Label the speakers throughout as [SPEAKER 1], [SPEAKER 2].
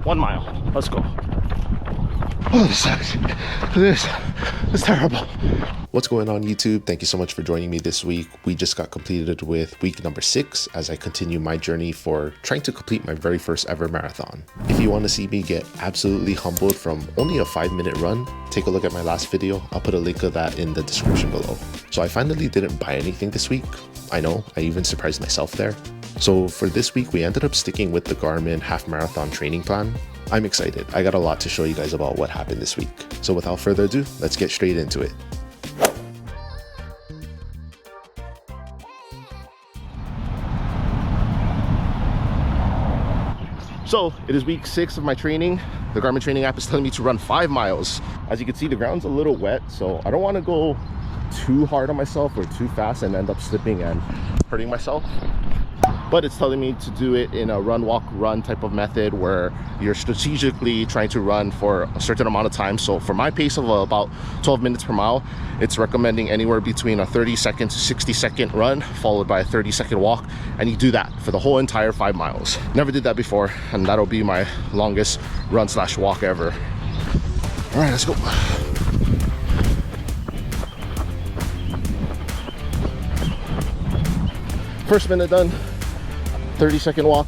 [SPEAKER 1] 1 mile. Let's go.
[SPEAKER 2] Oh, this sucks. This is terrible.
[SPEAKER 3] What's going on, YouTube? Thank you so much for joining me this week. We just got completed with week number 6 as I continue my journey for trying to complete my very first ever marathon. If you want to see me get absolutely humbled from only a 5-minute run, take a look at my last video. I'll put a link of that in the description below. So I finally didn't buy anything this week. I know, I even surprised myself there. So for this week, we ended up sticking with the Garmin half marathon training plan. I'm excited. I got a lot to show you guys about what happened this week. So without further ado, let's get straight into it.
[SPEAKER 1] So it is week 6 of my training. The Garmin training app is telling me to run 5 miles. As you can see, the ground's a little wet, so I don't want to go too hard on myself or too fast and end up slipping and hurting myself. But it's telling me to do it in a run, walk, run type of method where you're strategically trying to run for a certain amount of time. So for my pace of about 12 minutes per mile, it's recommending anywhere between a 30-second to 60-second run followed by a 30-second walk. And you do that for the whole entire 5 miles. Never did that before, and that'll be my longest run / walk ever. All right, let's go. First minute done. 30-second walk.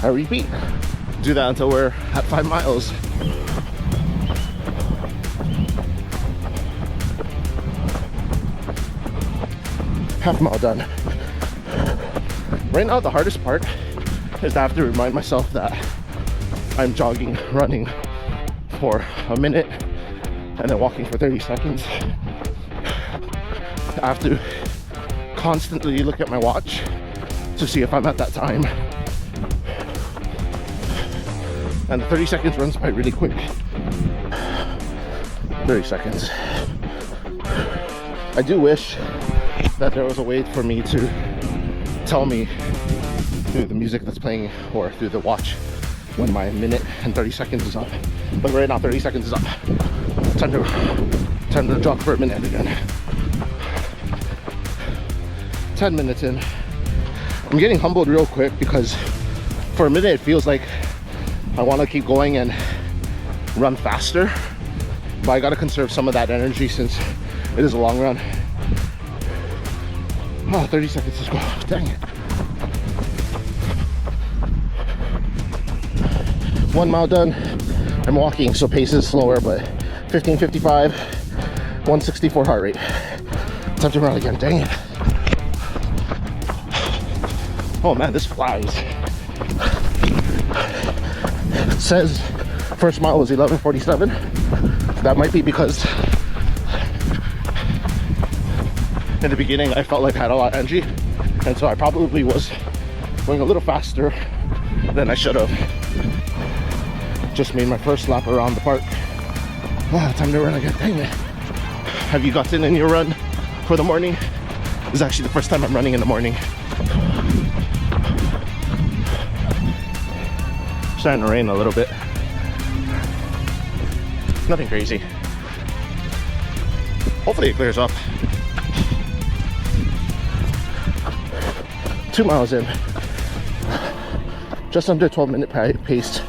[SPEAKER 1] I repeat. Do that until we're at 5 miles. Half mile done. Right now, the hardest part is to have to remind myself that I'm jogging, running for a minute, and then walking for 30 seconds. I have to constantly look at my watch to see if I'm at that time. And the 30 seconds runs by really quick. 30 seconds. I do wish that there was a way for me to tell me through the music that's playing or through the watch when my minute and 30 seconds is up. But right now 30 seconds is up. Time to jog for a minute again. 10 minutes in. I'm getting humbled real quick because for a minute it feels like I want to keep going and run faster, but I got to conserve some of that energy since it is a long run. Oh, 30 seconds, let's go. Dang it. 1 mile done. I'm walking, so pace is slower, but 15:55, 164 heart rate. Time to run again, dang it. Oh man, this flies. It says first mile was 11:47. That might be because in the beginning I felt like I had a lot of energy, and so I probably was going a little faster than I should have. Just made my first lap around the park. Oh, time to run again, dang it. Have you gotten in your run for the morning? This is actually the first time I'm running in the morning. Starting to rain a little bit. Nothing crazy. Hopefully it clears up. 2 miles in. Just under 12-minute pace.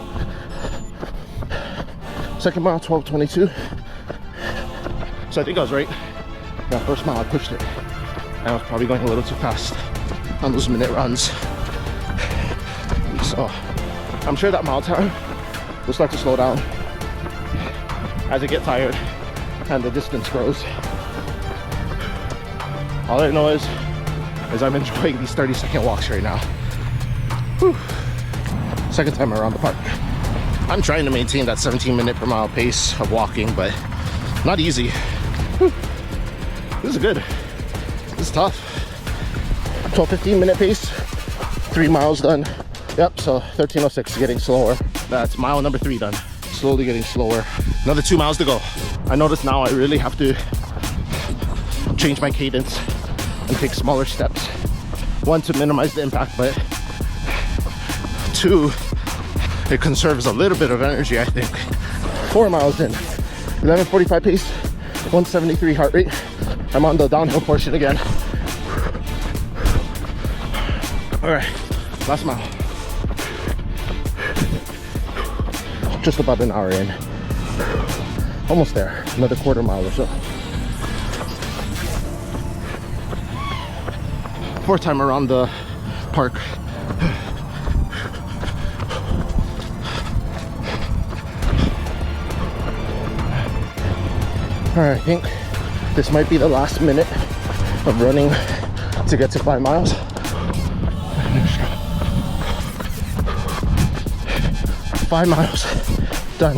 [SPEAKER 1] Second mile, 12:22. So I think I was right. That first mile I pushed it. I was probably going a little too fast on those minute runs. So I'm sure that mile time will start to slow down as I get tired and the distance grows. All I know is I'm enjoying these 30-second walks right now. Whew. Second time around the park. I'm trying to maintain that 17-minute per mile pace of walking, but not easy. Whew. This is good. This is tough. 12-15 minute pace, 3 miles done. Yep, so 13:06, getting slower. That's mile number 3 done. Slowly getting slower. Another 2 miles to go. I notice now I really have to change my cadence and take smaller steps. 1, to minimize the impact, but 2, it conserves a little bit of energy, I think. 4 miles in. 11:45 pace, 173 heart rate. I'm on the downhill portion again. All right, last mile. just about an hour in. Almost there, another quarter mile or so. Fourth time around the park. All right, I think this might be the last minute of running to get to 5 miles. 5 miles done.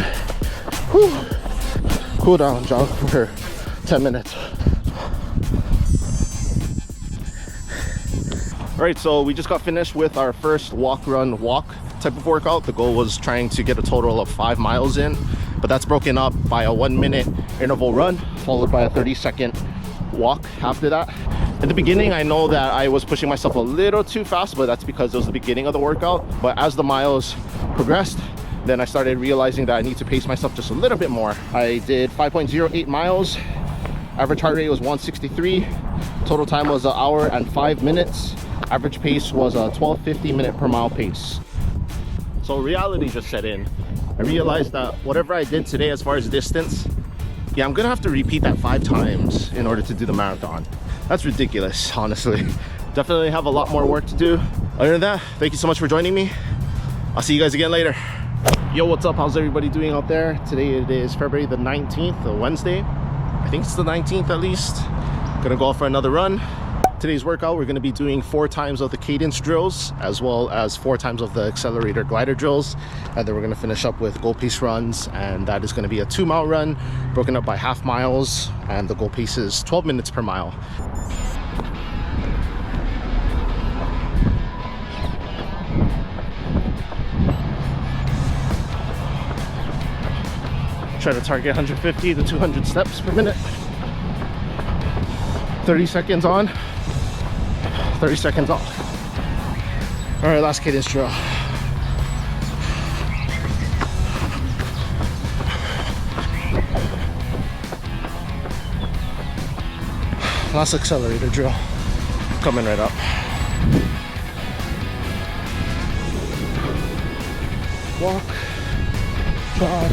[SPEAKER 1] Whew. Cool down, jog for 10 minutes. All right, so we just got finished with our first walk, run, walk type of workout. The goal was trying to get a total of 5 miles in, but that's broken up by a 1 minute interval run followed by a 30-second walk after that. In the beginning, I know that I was pushing myself a little too fast, but that's because it was the beginning of the workout. But as the miles progressed, then I started realizing that I need to pace myself just a little bit more. I did 5.08 miles. Average heart rate was 163. Total time was 1 hour and 5 minutes. Average pace was a 12:50 minute per mile pace. So reality just set in. I realized that whatever I did today as far as distance, yeah, I'm gonna have to repeat that 5 times in order to do the marathon. That's ridiculous, honestly. Definitely have a lot more work to do. Other than that, thank you so much for joining me. I'll see you guys again later. Yo, what's up? How's everybody doing out there? Today it is February the 19th, a Wednesday. I think it's the 19th at least. Gonna go out for another run. Today's workout, we're gonna be doing 4 times of the cadence drills, as well as 4 times of the accelerator glider drills. And then we're gonna finish up with goal pace runs, and that is gonna be a 2 mile run, broken up by half miles, and the goal pace is 12 minutes per mile. Try to target 150 to 200 steps per minute. 30 seconds on, 30 seconds off. All right, last cadence drill. Last accelerator drill. Coming right up. Walk, jog,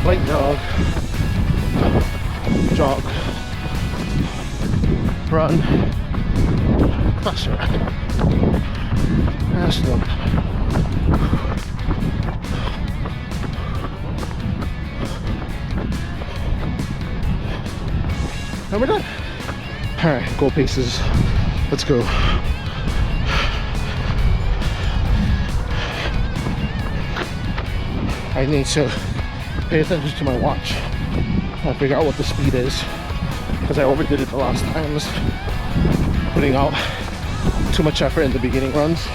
[SPEAKER 1] light jog, jog, run, fast run, fast run. And we're done. All right, goal paces. Let's go. I need to pay attention to my watch and figure out what the speed is, because I overdid it the last times, putting out too much effort in the beginning runs.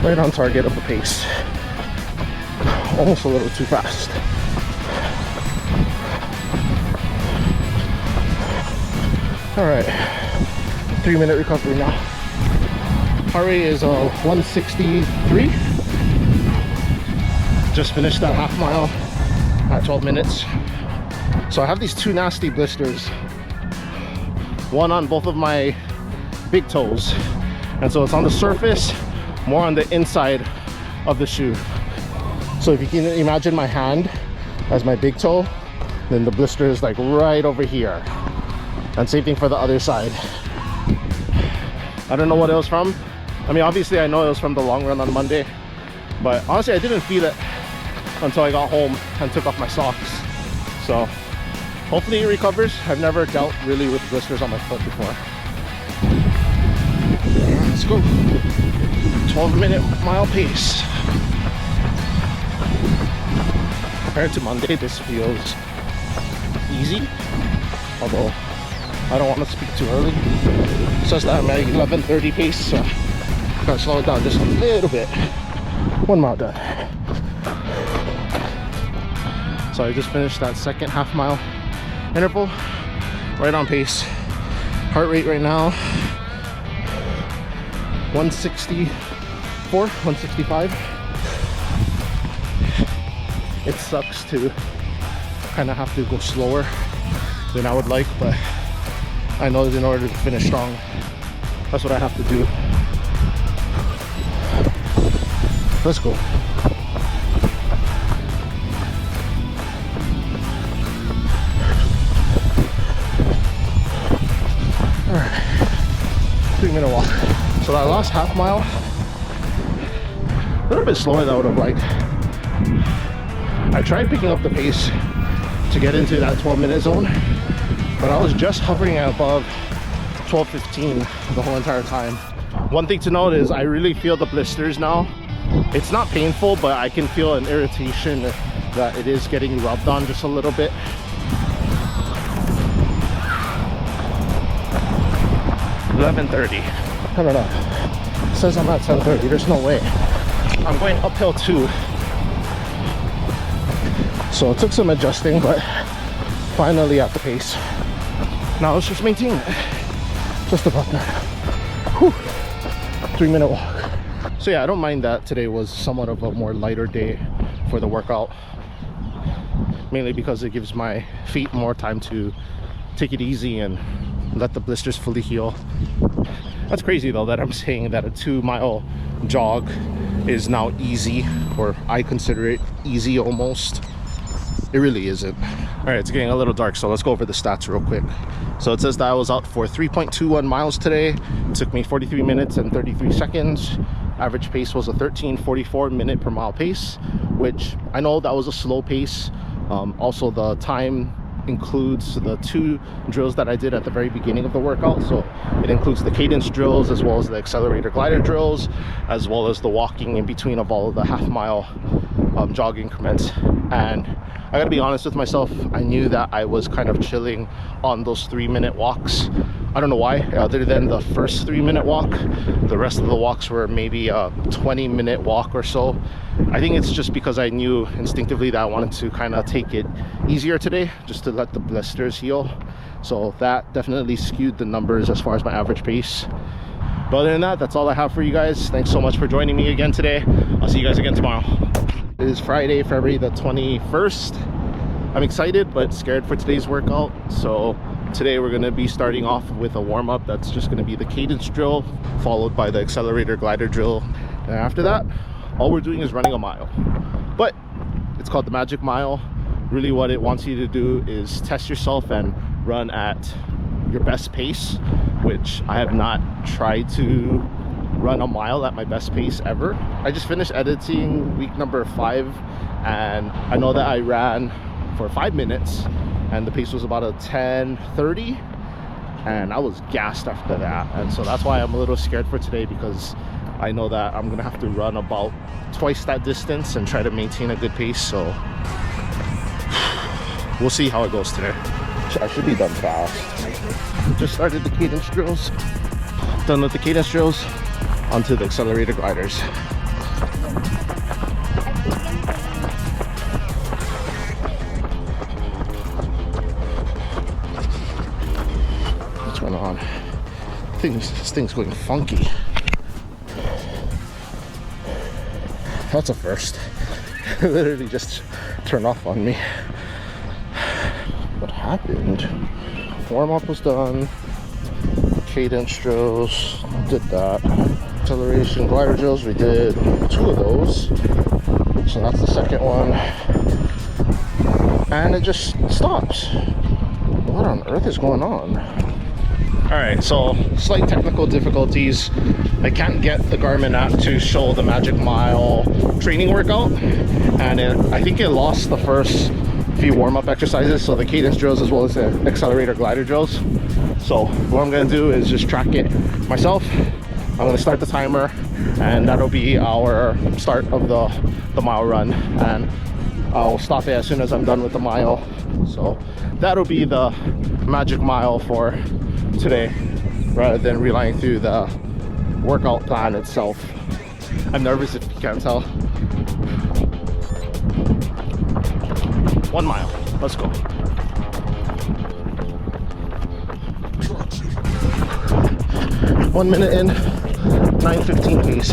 [SPEAKER 1] Right on target of the pace. Almost a little too fast. All right, 3-minute recovery now. Heart rate is 163. Just finished that half mile at 12 minutes. So I have these 2 nasty blisters, one on both of my big toes, and so it's on the surface, more on the inside of the shoe. So if you can imagine my hand as my big toe, then the blister is like right over here. And same thing for the other side. I don't know what it was from. I mean, obviously I know it was from the long run on Monday, but honestly I didn't feel it until I got home and took off my socks. So hopefully it recovers. I've never dealt really with blisters on my foot before. Let's go. 12-minute mile pace. Compared to Monday, this feels easy, although I don't want to speak too early. It says that I'm at 11:30 pace, so gotta slow it down just a little bit. 1 mile done. So I just finished that second half mile interval, right on pace. Heart rate right now 164, 165. It sucks to kind of have to go slower than I would like, but I know that in order to finish strong, that's what I have to do.
[SPEAKER 2] Let's go. All right, 3-minute walk. So that last half mile, a little bit slower than I would have liked. I tried picking up the pace to get into that 12-minute zone, but I was just hovering above 12:15 the whole entire time. One thing to note is I really feel the blisters now. It's not painful, but I can feel an irritation that it is getting rubbed on just a little bit. $11:30. I don't know. It says I'm at 10:30. There's no way. I'm going uphill too. So it took some adjusting, but finally at the pace. Now let's just maintain it. Just about that. Whew. 3-minute walk. So yeah, I don't mind that today was somewhat of a more lighter day for the workout. Mainly because it gives my feet more time to take it easy and let the blisters fully heal. That's crazy though that I'm saying that a 2-mile jog is now easy, or I consider it easy almost. It really isn't. All right, it's getting a little dark, so let's go over the stats real quick. So it says that I was out for 3.21 miles today. It took me 43 minutes and 33 seconds. Average pace was a 13:44 minute per mile pace, which I know that was a slow pace. Also the time includes the 2 drills that I did at the very beginning of the workout. So it includes the cadence drills as well as the accelerator glider drills, as well as the walking in between of all of the half-mile jog increments. And I gotta be honest with myself, I knew that I was kind of chilling on those 3-minute walks. I don't know why, other than the first 3-minute walk. The rest of the walks were maybe a 20-minute walk or so. I think it's just because I knew instinctively that I wanted to kind of take it easier today, just to let the blisters heal. So that definitely skewed the numbers as far as my average pace. But other than that, that's all I have for you guys. Thanks so much for joining me again today. I'll see you guys again tomorrow. It is Friday, February the 21st. I'm excited but scared for today's workout. So today we're going to be starting off with a warm-up that's just going to be the cadence drill, followed by the accelerator glider drill. And after that, all we're doing is running a mile. But it's called the Magic Mile. Really what it wants you to do is test yourself and run at your best pace, which I have not tried to run a mile at my best pace ever. I just finished editing week number 5, and I know that I ran for 5 minutes and the pace was about a 10:30, and I was gassed after that. And so that's why I'm a little scared for today, because I know that I'm gonna have to run about twice that distance and try to maintain a good pace. So we'll see how it goes today. I should be done fast. Just started the cadence drills. Done with the cadence drills, onto the accelerator gliders. What's going on? This thing's going funky. That's a first. It literally just turned off on me. What happened? Warm-up was done. Cadence drills, did that. Acceleration glider drills, we did 2 of those. So that's the second one. And it just stops. What on earth is going on? Alright, so slight technical difficulties. I can't get the Garmin app to show the Magic Mile training workout. And I think it lost the first few warm-up exercises, so the cadence drills as well as the accelerator glider drills. So what I'm going to do is just track it myself. I'm going to start the timer, and that'll be our start of the mile run, and I'll stop it as soon as I'm done with the mile. So that'll be the Magic Mile for today, rather than relying through the workout plan itself. I'm nervous if you can't tell. 1 mile, let's go. One minute in, 9:15 pace.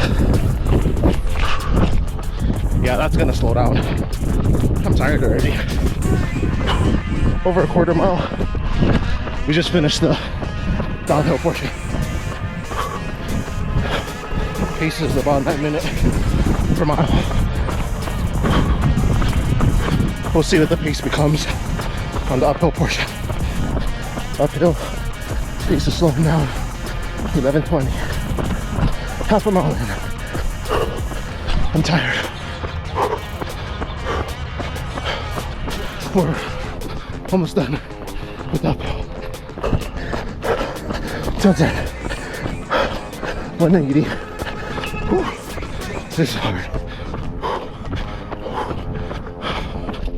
[SPEAKER 2] Yeah, that's gonna slow down. I'm tired already. Over a quarter mile. We just finished the downhill portion. Pace is about 9 minutes. per mile. We'll see what the pace becomes on the uphill portion. Uphill, pace is slowing down. 11:20. Half a mile in. I'm tired. We're almost done with uphill. 10:10. 180. Whew. This is hard.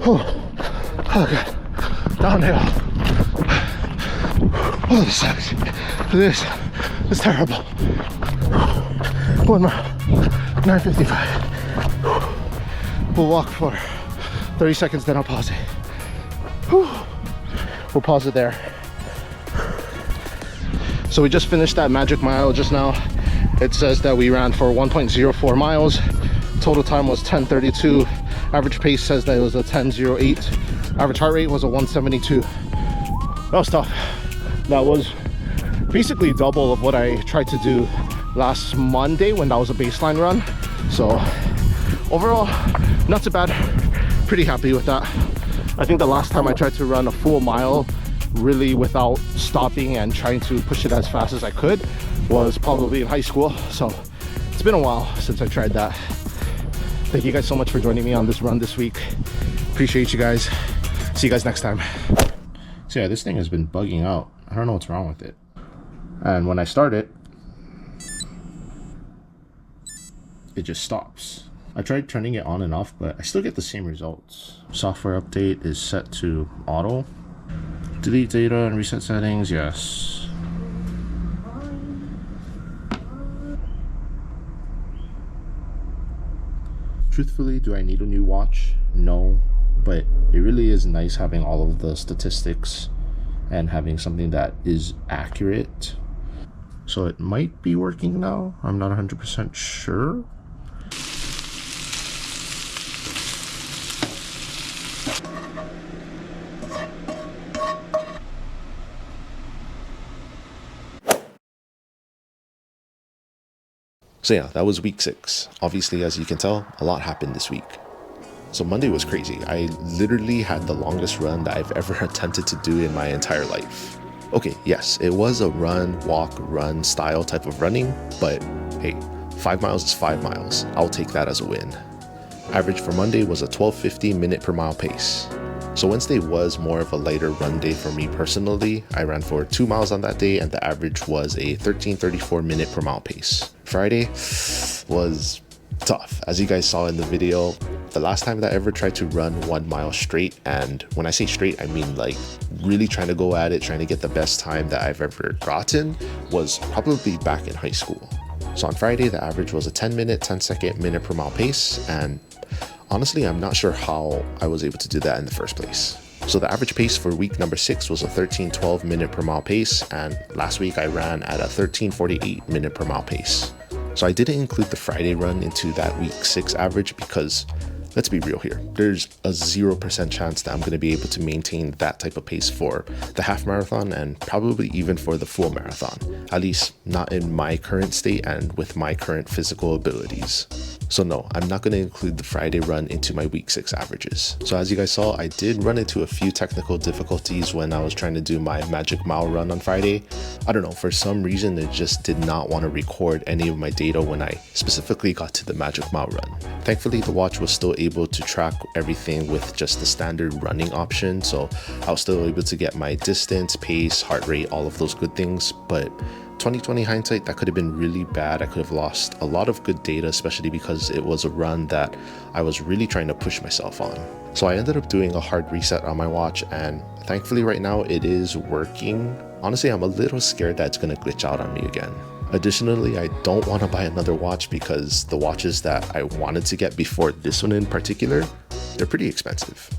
[SPEAKER 2] Oh, God. Downhill. Oh, this sucks. This is terrible. 1 mile. 9:55. We'll walk for 30 seconds, then I'll pause it. Whew. We'll pause it there. So we just finished that magic mile just now. It says that we ran for 1.04 miles. Total time was 10:32. Average pace says that it was a 10:08. Average heart rate was a 172. That was tough. That was basically double of what I tried to do last Monday when that was a baseline run. So overall, not too bad. Pretty happy with that. I think the last time I tried to run a full mile really without stopping and trying to push it as fast as I could was probably in high school. So it's been a while since I tried that. Thank you guys so much for joining me on this run this week. Appreciate you guys. See you guys next time.
[SPEAKER 1] So yeah, this thing has been bugging out. I don't know what's wrong with it. And when I start it, it just stops. I tried turning it on and off, but I still get the same results. Software update is set to auto. Delete data and reset settings, yes. Truthfully, do I need a new watch? No, but it really is nice having all of the statistics and having something that is accurate. So it might be working now. I'm not 100% sure.
[SPEAKER 3] So yeah, that was week 6. Obviously, as you can tell, a lot happened this week. So Monday was crazy. I literally had the longest run that I've ever attempted to do in my entire life. Okay, yes, it was a run, walk, run style type of running, but hey, 5 miles is 5 miles. I'll take that as a win. Average for Monday was a 12:50 minute per mile pace. So Wednesday was more of a lighter run day for me personally. I ran for 2 miles on that day and the average was a 13:34 minute per mile pace. Friday was tough. As you guys saw in the video, the last time that I ever tried to run 1 mile straight, and when I say straight, I mean like really trying to go at it, trying to get the best time that I've ever gotten, was probably back in high school. So on Friday, the average was a 10-second minute per mile pace, and honestly, I'm not sure how I was able to do that in the first place. So the average pace for week number 6 was a 13:12 minute per mile pace, and last week I ran at a 13:48 minute per mile pace. So I didn't include the Friday run into that week 6 average because, let's be real here, there's a 0% chance that I'm going to be able to maintain that type of pace for the half marathon and probably even for the full marathon, at least not in my current state and with my current physical abilities. So no, I'm not going to include the Friday run into my week 6 averages. So as you guys saw, I did run into a few technical difficulties when I was trying to do my magic mile run on Friday. I don't know, for some reason it just did not want to record any of my data when I specifically got to the magic mile run. Thankfully, the watch was still able to track everything with just the standard running option, so I was still able to get my distance, pace, heart rate, all of those good things. But 2020 hindsight, that could have been really bad. I could have lost a lot of good data, especially because it was a run that I was really trying to push myself on. So I ended up doing a hard reset on my watch, and thankfully right now it is working. Honestly, I'm a little scared that it's going to glitch out on me again. Additionally, I don't want to buy another watch because the watches that I wanted to get before this one in particular, they're pretty expensive.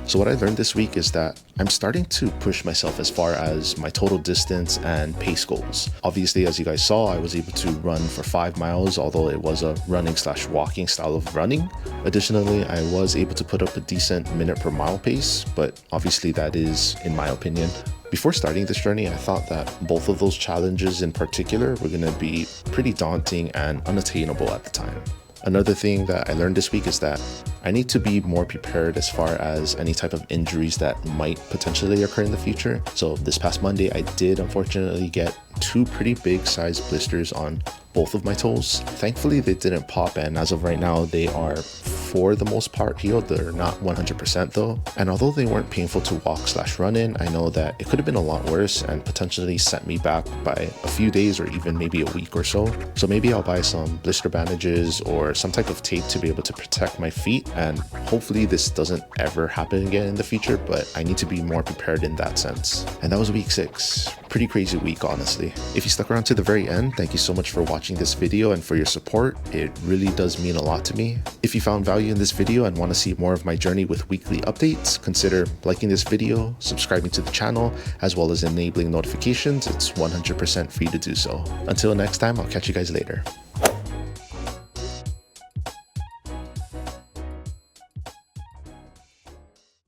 [SPEAKER 3] So what I learned this week is that I'm starting to push myself as far as my total distance and pace goals. Obviously, as you guys saw, I was able to run for 5 miles, although it was a running/walking style of running. Additionally, I was able to put up a decent minute per mile pace, but obviously that is, in my opinion. Before starting this journey, I thought that both of those challenges in particular were going to be pretty daunting and unattainable at the time. Another thing that I learned this week is that I need to be more prepared as far as any type of injuries that might potentially occur in the future. So this past Monday, I did unfortunately get 2 pretty big sized blisters on both of my toes. Thankfully, they didn't pop, and as of right now, they are for the most part healed. They're not 100% though. And although they weren't painful to walk/run in, I know that it could have been a lot worse and potentially set me back by a few days or even maybe a week or so. So maybe I'll buy some blister bandages or some type of tape to be able to protect my feet, and hopefully this doesn't ever happen again in the future, but I need to be more prepared in that sense. And that was week 6. Pretty crazy week, honestly. If you stuck around to the very end, thank you so much for watching this video and for your support. It really does mean a lot to me. If you found value in this video and want to see more of my journey with weekly updates, consider liking this video, subscribing to the channel, as well as enabling notifications. It's 100% free to do so. Until next time, I'll catch you guys later.